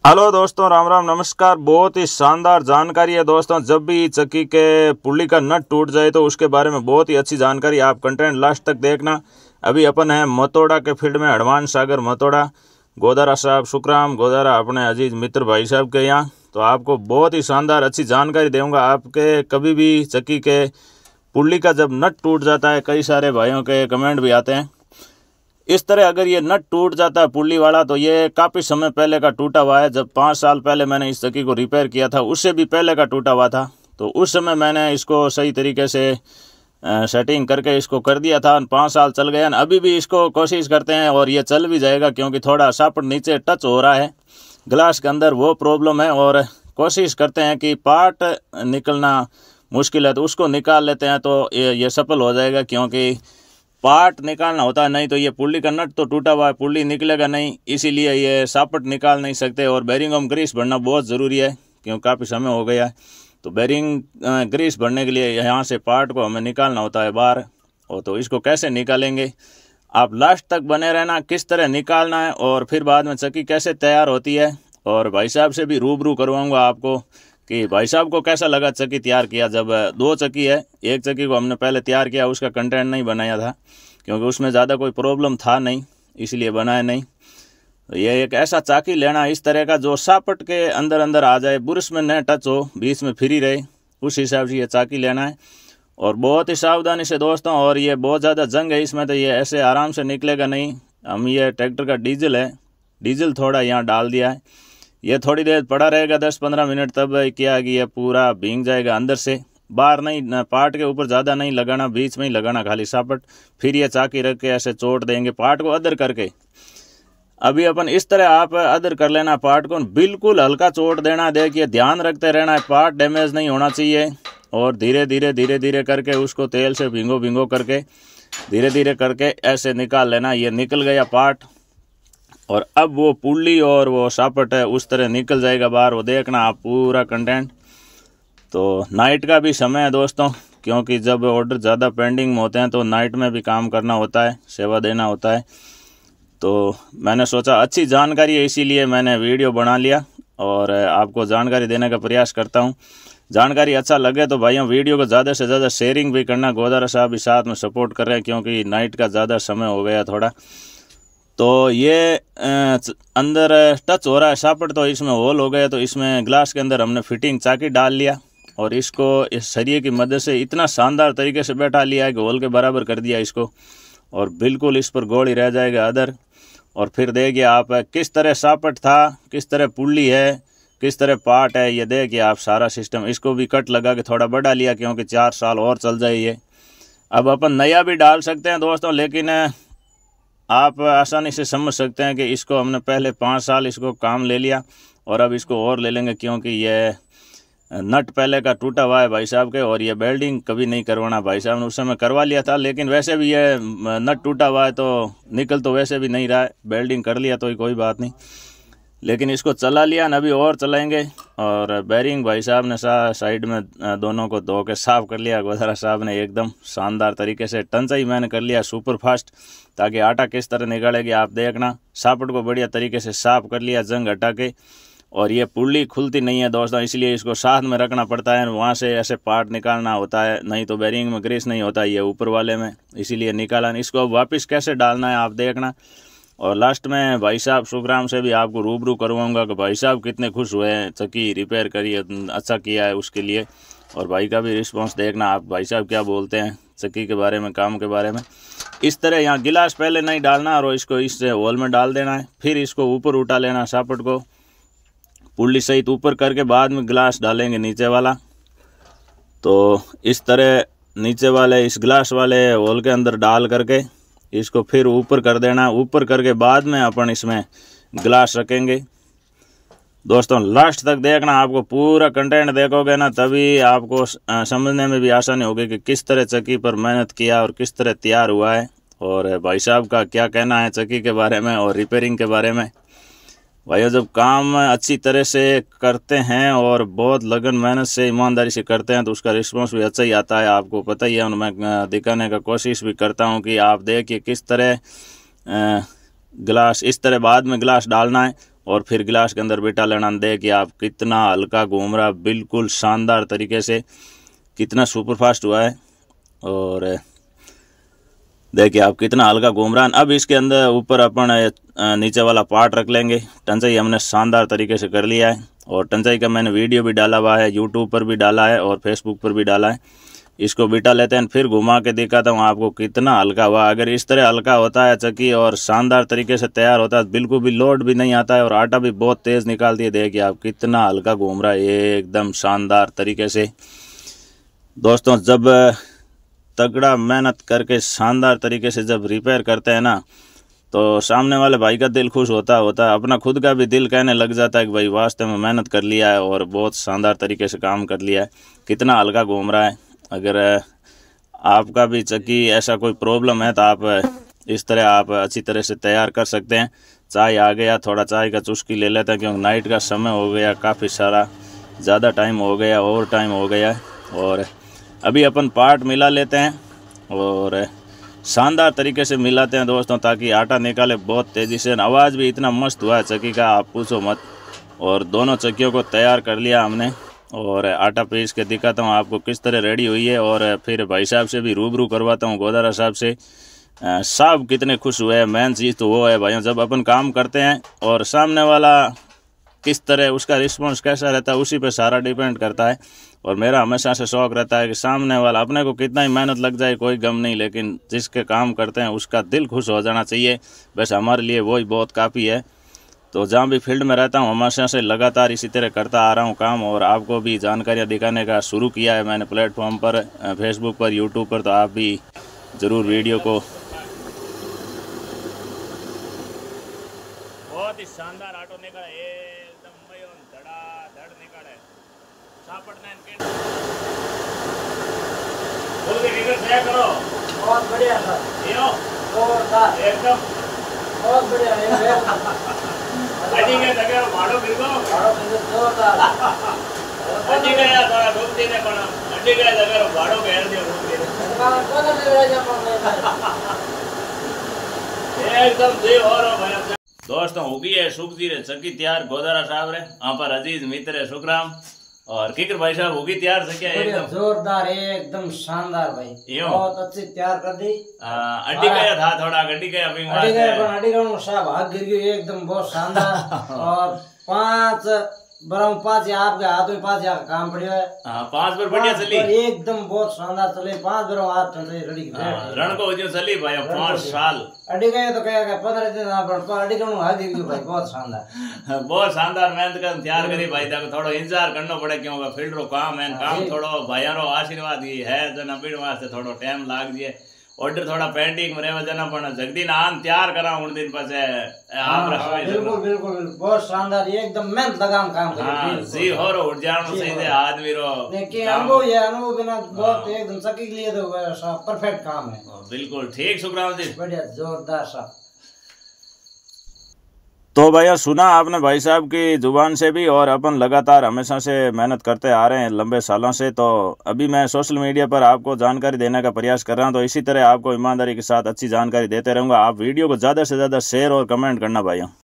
Hello दोस्तों, राम राम, नमस्कार। बहुत ही शानदार जानकारी है दोस्तों। जब भी चक्की के पुल्ली का नट टूट जाए तो उसके बारे में बहुत ही अच्छी जानकारी, आप कंटेंट लास्ट तक देखना। अभी अपन है मतोड़ा के फील्ड में, हनुमान सागर मतोड़ा, गोदारा साहब सुखराम गोदारा, अपने अजीज मित्र भाई साहब के यहाँ। तो आपको बहुत ही शानदार अच्छी जानकारी दूंगा। आपके कभी भी चक्की के पुल्ली का जब नट टूट जाता है, कई सारे भाइयों के कमेंट भी आते हैं इस तरह, अगर ये नट टूट जाता है पुल्ली वाला तो ये काफ़ी समय पहले का टूटा हुआ है। जब 5 साल पहले मैंने इस चक्की को रिपेयर किया था, उससे भी पहले का टूटा हुआ था। तो उस समय मैंने इसको सही तरीके से सेटिंग करके इसको कर दिया था। 5 साल चल गए, अभी भी इसको कोशिश करते हैं और ये चल भी जाएगा, क्योंकि थोड़ा सापट नीचे टच हो रहा है ग्लास के अंदर, वो प्रॉब्लम है। और कोशिश करते हैं कि पार्ट निकलना मुश्किल है तो उसको निकाल लेते हैं तो ये सफल हो जाएगा, क्योंकि पार्ट निकालना होता है। नहीं तो ये पुल्ली का नट तो टूटा हुआ है, पुल्ली निकलेगा नहीं, इसीलिए ये सापट निकाल नहीं सकते। और बैरिंग में ग्रीस भरना बहुत ज़रूरी है, क्योंकि काफ़ी समय हो गया है। तो बैरिंग ग्रीस भरने के लिए यहाँ से पार्ट को हमें निकालना होता है बाहर। और तो इसको कैसे निकालेंगे, आप लास्ट तक बने रहना, किस तरह निकालना है और फिर बाद में चक्की कैसे तैयार होती है। और भाई साहब से भी रूबरू करवाऊँगा आपको कि भाई साहब को कैसा लगा चक्की तैयार किया। जब 2 चक्की है, एक चक्की को हमने पहले तैयार किया, उसका कंटेंट नहीं बनाया था क्योंकि उसमें ज़्यादा कोई प्रॉब्लम था नहीं, इसलिए बनाया नहीं। तो ये एक ऐसा चाकी लेना इस तरह का जो सापट के अंदर अंदर आ जाए, बुरश में न टच हो, बीच में फ्री रहे, उस हिसाब से ये चाकी लेना है। और बहुत ही सावधानी से दोस्तों। और ये बहुत ज़्यादा जंग है इसमें, तो ये ऐसे आराम से निकलेगा नहीं। हम ये ट्रैक्टर का डीजल है, डीजल थोड़ा यहाँ डाल दिया है, ये थोड़ी देर पड़ा रहेगा 10-15 मिनट, तब क्या कि ये पूरा भीग जाएगा अंदर से। बाहर नहीं, पार्ट के ऊपर ज़्यादा नहीं लगाना, बीच में ही लगाना खाली सापट। फिर ये चाकी रख के ऐसे चोट देंगे पार्ट को अदर करके। अभी अपन इस तरह आप अदर कर लेना पार्ट को, बिल्कुल हल्का चोट देना, देखिए ध्यान रखते रहना है, पार्ट डैमेज नहीं होना चाहिए। और धीरे धीरे करके उसको तेल से भिंगो करके धीरे धीरे करके ऐसे निकाल लेना। ये निकल गया पार्ट, और अब वो पुल्ली और वो सापट है उस तरह निकल जाएगा बाहर। वो देखना आप पूरा कंटेंट। तो नाइट का भी समय है दोस्तों, क्योंकि जब ऑर्डर ज़्यादा पेंडिंग में होते हैं तो नाइट में भी काम करना होता है, सेवा देना होता है। तो मैंने सोचा अच्छी जानकारी है, इसीलिए मैंने वीडियो बना लिया और आपको जानकारी देने का प्रयास करता हूँ। जानकारी अच्छा लगे तो भाइयों वीडियो को ज़्यादा से ज़्यादा शेयरिंग भी करना। गोदारा साहब भी साथ में सपोर्ट कर रहे हैं, क्योंकि नाइट का ज़्यादा समय हो गया थोड़ा। तो ये अंदर टच हो रहा है सापट, तो इसमें होल हो गया। तो इसमें ग्लास के अंदर हमने फिटिंग चाकी डाल लिया और इसको इस सरिये की मदद से इतना शानदार तरीके से बैठा लिया है कि होल के बराबर कर दिया इसको, और बिल्कुल इस पर गोल ही रह जाएगा अदर। और फिर देखिए आप किस तरह सापट था, किस तरह पुल्ली है, किस तरह पार्ट है, ये देखिए आप सारा सिस्टम। इसको भी कट लगा के थोड़ा बढ़ा लिया, क्योंकि 4 साल और चल जाए ये। अब अपन नया भी डाल सकते हैं दोस्तों, लेकिन आप आसानी से समझ सकते हैं कि इसको हमने पहले 5 साल इसको काम ले लिया और अब इसको और ले लेंगे, क्योंकि ये नट पहले का टूटा हुआ है भाई साहब के। और ये बेल्डिंग कभी नहीं करवाना, भाई साहब ने उस समय करवा लिया था, लेकिन वैसे भी ये नट टूटा हुआ है तो निकल तो वैसे भी नहीं रहा है। बेल्डिंग कर लिया तो ही कोई बात नहीं, लेकिन इसको चला लिया न, अभी और चलाएंगे। और बैरिंग भाई साहब ने साइड में दोनों को धो के साफ़ कर लिया। गोदारा साहब ने एकदम शानदार तरीके से टंचाई मैंने कर लिया सुपर फास्ट, ताकि आटा किस तरह निकालेगी आप देखना। सापट को बढ़िया तरीके से साफ़ कर लिया जंग हटा के। और ये पुल्ली खुलती नहीं है दोस्तों, इसलिए इसको साथ में रखना पड़ता है, वहाँ से ऐसे पार्ट निकालना होता है, नहीं तो बैरिंग में ग्रीस नहीं होता ये ऊपर वाले में, इसीलिए निकाला। इसको अब वापस कैसे डालना है आप देखना। और लास्ट में भाई साहब सुखराम से भी आपको रूबरू करवाऊंगा कि भाई साहब कितने खुश हुए हैं, चक्की रिपेयर करिए, अच्छा किया है उसके लिए। और भाई का भी रिस्पांस देखना आप, भाई साहब क्या बोलते हैं चक्की के बारे में, काम के बारे में। इस तरह यहाँ गिलास पहले नहीं डालना और इसको इस होल में डाल देना है, फिर इसको ऊपर उठा लेना, सापट को पुल्ली सहित ऊपर करके बाद में गिलास डालेंगे नीचे वाला। तो इस तरह नीचे वाले इस गिलास वाले होल के अंदर डाल करके इसको फिर ऊपर कर देना। ऊपर करके बाद में अपन इसमें गिलास रखेंगे। दोस्तों लास्ट तक देखना, आपको पूरा कंटेंट देखोगे ना, तभी आपको समझने में भी आसानी होगी कि किस तरह चक्की पर मेहनत किया और किस तरह तैयार हुआ है। और भाई साहब का क्या कहना है चक्की के बारे में और रिपेयरिंग के बारे में। भाइयों जब काम अच्छी तरह से करते हैं और बहुत लगन मेहनत से ईमानदारी से करते हैं तो उसका रिस्पांस भी अच्छा ही आता है, आपको पता ही है। और मैं दिखाने का कोशिश भी करता हूं कि आप देखिए किस तरह गिलास, इस तरह बाद में गिलास डालना है और फिर गिलास के अंदर बिठा लेना। देखिए आप कितना हल्का घूम रहा, बिल्कुल शानदार तरीके से, कितना सुपरफास्ट हुआ है। और देखिए आप कितना हल्का घूम रहा है। अब इसके अंदर ऊपर अपन नीचे वाला पार्ट रख लेंगे। टंचाई हमने शानदार तरीके से कर लिया है और टंचाई का मैंने वीडियो भी डाला हुआ है, यूट्यूब पर भी डाला है और फेसबुक पर भी डाला है। इसको बिठा लेते हैं, फिर घुमा के दिखाता हूँ आपको कितना हल्का हुआ। अगर इस तरह हल्का होता है चक्की और शानदार तरीके से तैयार होता है, बिल्कुल भी लोड भी नहीं आता है और आटा भी बहुत तेज़ निकालती है। देखिए आप कितना हल्का घूम रहा है एकदम शानदार तरीके से। दोस्तों जब तगड़ा मेहनत करके शानदार तरीके से जब रिपेयर करते हैं ना, तो सामने वाले भाई का दिल खुश होता है, अपना खुद का भी दिल कहने लग जाता है कि भाई वास्तव में मेहनत कर लिया है और बहुत शानदार तरीके से काम कर लिया है। कितना हल्का घूम रहा है। अगर आपका भी चक्की ऐसा कोई प्रॉब्लम है तो आप इस तरह आप अच्छी तरह से तैयार कर सकते हैं। चाय आ गया, थोड़ा चाय का चुस्की ले लेते हैं क्योंकि नाइट का समय हो गया, काफ़ी सारा ज़्यादा टाइम हो गया, ओवर टाइम हो गया। और अभी अपन पार्ट मिला लेते हैं और शानदार तरीके से मिलाते हैं दोस्तों, ताकि आटा निकाले बहुत तेज़ी से। आवाज़ भी इतना मस्त हुआ है चक्की का, आप पूछो मत। और दोनों चक्कियों को तैयार कर लिया हमने और आटा पीस के दिखाता हूँ आपको किस तरह रेडी हुई है। और फिर भाई साहब से भी रूबरू करवाता हूँ, गोदारा साहब से। साहब कितने खुश हुए हैं। मेन चीज़ तो वो है भाइयों, जब अपन काम करते हैं और सामने वाला किस तरह उसका रिस्पॉन्स कैसा रहता है, उसी पे सारा डिपेंड करता है। और मेरा हमेशा से शौक़ रहता है कि सामने वाला, अपने को कितना ही मेहनत लग जाए कोई गम नहीं, लेकिन जिसके काम करते हैं उसका दिल खुश हो जाना चाहिए। बस हमारे लिए वही बहुत काफ़ी है। तो जहाँ भी फील्ड में रहता हूँ हमेशा से लगातार इसी तरह करता आ रहा हूँ काम, और आपको भी जानकारियाँ दिखाने का शुरू किया है मैंने प्लेटफॉर्म पर, फेसबुक पर, यूट्यूब पर। तो आप भी ज़रूर वीडियो को। बहुत ही शानदार आटो निकला, एकदम मयोन धड़ाधड़ निकले। करो बहुत बढ़िया सर, एकदम बहुत बढ़िया। अजी के जगह भाड़ो बिल्कुल जोरदार। अजी के थोड़ा डूबती ने पण अजी के जगह भाड़ो घेर दियो एकदम जी और भाई। दोस्तों होगी है सुखजी रे चक्की तैयार, गोदारा साहब रे वहां पर अजीज मित्र है सुखराम और किकर भाई साहब होगी तैयार से क्या एकदम जोरदार, एकदम शानदार भाई, बहुत अच्छी तैयार कर दी। अड्डी गया था थोड़ा, गड्डी गया अभी अड्डी गया साहब हाथ गिर गई एकदम, बहुत शानदार। और 5 आपके हाथ में 5 काम पड़े है। 5 बार बढ़िया चली एकदम, बहुत शानदार चले। 5 बार हाथ रेडी रण को जो चली भाई 5 साल अड्डी गए तो क्या 15 दिन अड्डी गणु हाथ गिर गई भाई, बहुत शानदार। बहुत शानदार मेहनत कर तैयार करी भाई। थोड़ा इंतजार करना पड़े क्योंकि फील्ड रो काम है, काम थोड़ो भाइया रो आशीर्वाद ही है जना पीड़ वास्ते थोड़ो टाइम लाग जाए। ऑर्डर थोड़ा पेंडिंग में रहवा जना पण जगदीन आन तैयार करा उन दिन पाछे आप रखवा। बिल्कुल बिल्कुल बहुत शानदार, एकदम मेहनत लगाम काम करे। हां जी होरो उठ जानो सही दे आदमी रो देखिए अनुभव बिना बहुत एकदम चक्की के लिए तो परफेक्ट काम है। बिल्कुल ठीक सुखराम जी, बढ़िया जोरदार सा। तो भैया सुना आपने भाई साहब की जुबान से भी, और अपन लगातार हमेशा से मेहनत करते आ रहे हैं लंबे सालों से। तो अभी मैं सोशल मीडिया पर आपको जानकारी देने का प्रयास कर रहा हूं, तो इसी तरह आपको ईमानदारी के साथ अच्छी जानकारी देते रहूंगा। आप वीडियो को ज़्यादा से ज़्यादा शेयर और कमेंट करना भाइयों।